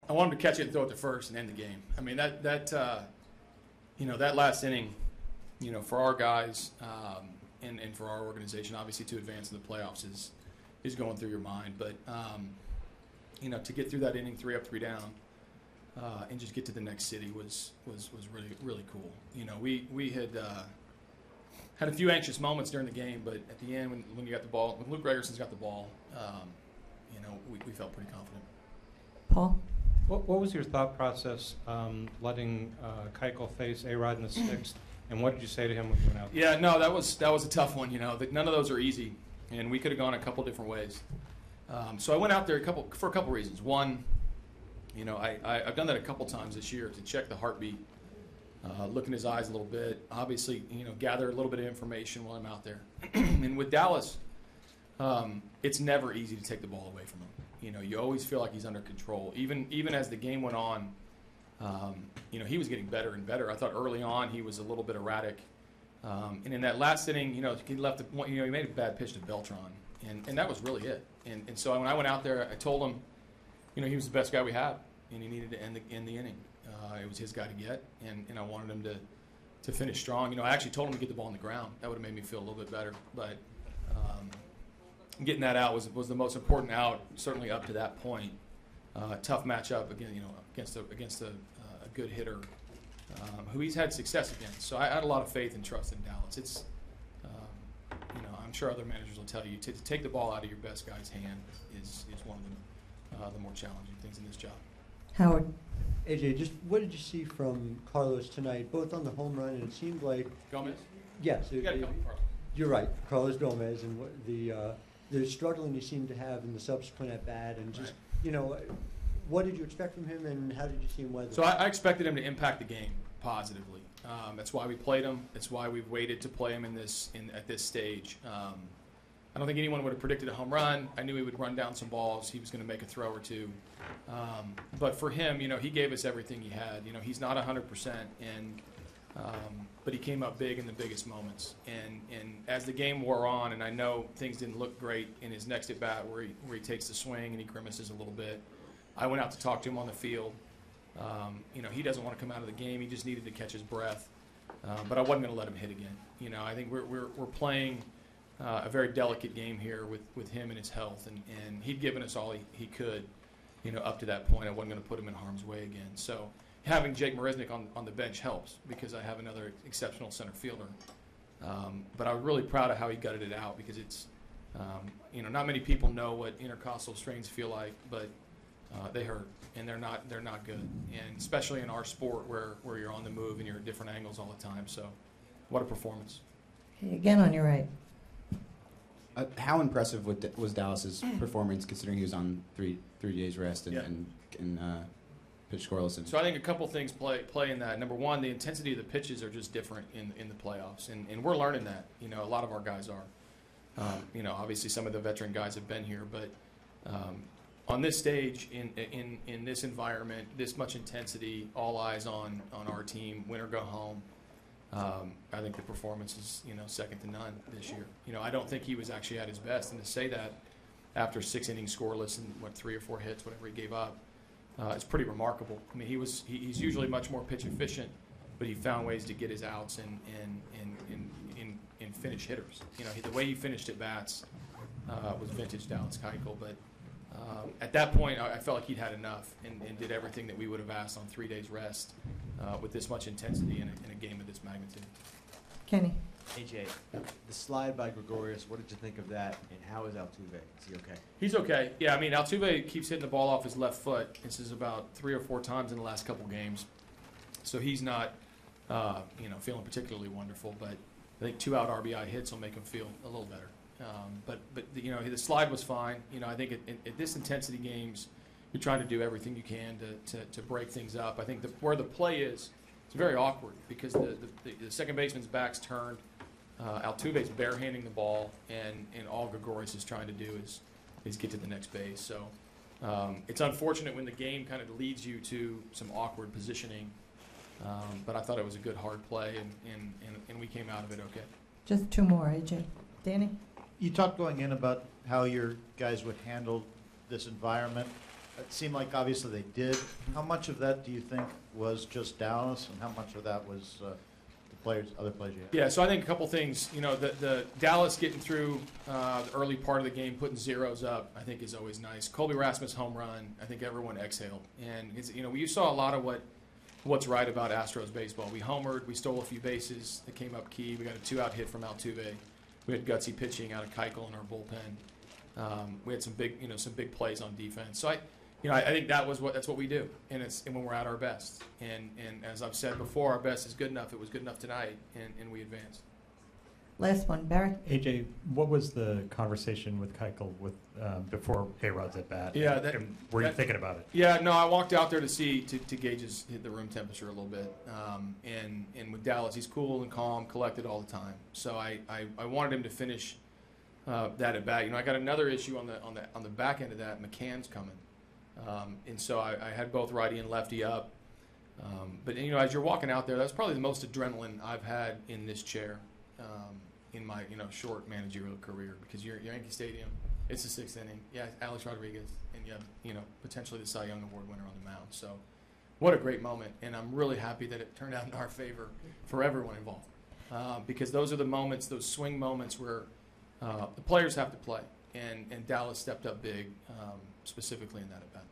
I want him to catch it and throw it to first and end the game. I mean, that last inning, for our guys and for our organization, obviously to advance in the playoffs is going through your mind. But, to get through that inning 3 up, 3 down, and just get to the next city was really, really cool. We had a few anxious moments during the game, but at the end when you got the ball, when Luke Gregerson's got the ball, we felt pretty confident. Paul? What was your thought process letting Keuchel face A-Rod in the sixth, and what did you say to him when you went out there? Yeah, no, that was a tough one. None of those are easy, and we could have gone a couple different ways. So I went out there for a couple reasons. One, I've done that a couple times this year to check the heartbeat, look in his eyes a little bit, obviously, gather a little bit of information while I'm out there. And with Dallas, it's never easy to take the ball away from him. You always feel like he's under control. Even as the game went on, he was getting better and better. I thought early on he was a little bit erratic. And in that last inning, he left he made a bad pitch to Beltran, and that was really it. And so when I went out there, I told him, he was the best guy we had, and he needed to end the inning. It was his guy to get, and I wanted him to finish strong. I actually told him to get the ball on the ground. That would have made me feel a little bit better, but getting that out was the most important out, certainly up to that point. Tough matchup again, against a good hitter who he's had success against. So I had a lot of faith and trust in Dallas. It's I'm sure other managers will tell you to take the ball out of your best guy's hand is one of the more challenging things in this job. Howard? AJ, just what did you see from Carlos tonight, both on the home run and it seemed like Gomez? Yes, You got to come, Carlos. You're right, Carlos Gomez, and the struggling he seemed to have in the subsequent at bat, and just what did you expect from him, and how did you see him weather? So I expected him to impact the game positively. That's why we played him. That's why we've waited to play him at this stage. I don't think anyone would have predicted a home run. I knew he would run down some balls. He was going to make a throw or two. But for him, he gave us everything he had. He's not 100%, but he came up big in the biggest moments. And as the game wore on, and I know things didn't look great in his next at bat where he takes the swing and he grimaces a little bit, I went out to talk to him on the field. He doesn't want to come out of the game. He just needed to catch his breath. But I wasn't going to let him hit again. I think we're playing a very delicate game here with him and his health, and he'd given us all he could, up to that point. I wasn't going to put him in harm's way again. So having Jake Marisnick on the bench helps because I have another exceptional center fielder. But I'm really proud of how he gutted it out because it's, not many people know what intercostal strains feel like, but they hurt and they're not good, and especially in our sport where you're on the move and you're at different angles all the time. So, what a performance! Okay, again on your right. How impressive was Dallas's performance considering he was on three days rest and pitched scoreless? So I think a couple things play in that. Number one, the intensity of the pitches are just different in the playoffs, and we're learning that. A lot of our guys are. Obviously some of the veteran guys have been here, but on this stage, in this environment, this much intensity, all eyes on our team, win or go home. I think the performance is, second to none this year. I don't think he was actually at his best, and to say that after 6 innings scoreless and 3 or 4 hits, whatever he gave up, is pretty remarkable. I mean, he's usually much more pitch efficient, but he found ways to get his outs and finish hitters. The way he finished at bats was vintage Dallas Keuchel, but at that point, I felt like he'd had enough and did everything that we would have asked on 3 days rest with this much intensity in a game of this magnitude. Kenny? AJ, the slide by Gregorius, what did you think of that, and how is Altuve? Is he okay? He's okay. Yeah, I mean, Altuve keeps hitting the ball off his left foot. This is about 3 or 4 times in the last couple games. So he's not, feeling particularly wonderful, but I think 2 out RBI hits will make him feel a little better. But the slide was fine. I think at this intensity games, you're trying to do everything you can to break things up. I think where the play is, it's very awkward because the second baseman's back's turned. Altuve's barehanding the ball, and all Gregorius is trying to do is get to the next base. So it's unfortunate when the game kind of leads you to some awkward positioning. But I thought it was a good hard play, and we came out of it okay. Just 2 more, AJ. Danny? You talked going in about how your guys would handle this environment. It seemed like obviously they did. How much of that do you think was just Dallas, and how much of that was the players, other players you had? Yeah, so I think a couple things. You know, the Dallas getting through the early part of the game, putting zeros up, I think is always nice. Colby Rasmus home run, I think everyone exhaled. And you saw a lot of what's right about Astros baseball. We homered, we stole a few bases that came up key. We got a 2-out hit from Altuve. We had gutsy pitching out of Keuchel in our bullpen. We had some big plays on defense. So I think that's what we do, and when we're at our best. And as I've said before, our best is good enough. It was good enough tonight, and we advanced. Last one, Barry. AJ, what was the conversation with Keuchel before A-Rod's at bat? Yeah, and were you thinking about it? Yeah, no, I walked out there to gauge hit the room temperature a little bit. And with Dallas, he's cool and calm, collected all the time. So I wanted him to finish that at bat. I got another issue on the back end of that. McCann's coming. And so I had both righty and lefty up. But as you're walking out there, that's probably the most adrenaline I've had in this chair in my short managerial career, because you're at Yankee Stadium, it's the 6th inning. Yeah, Alex Rodriguez, and you have potentially the Cy Young Award winner on the mound. So what a great moment, and I'm really happy that it turned out in our favor for everyone involved, because those are the moments, those swing moments where the players have to play, and Dallas stepped up big, specifically in that event.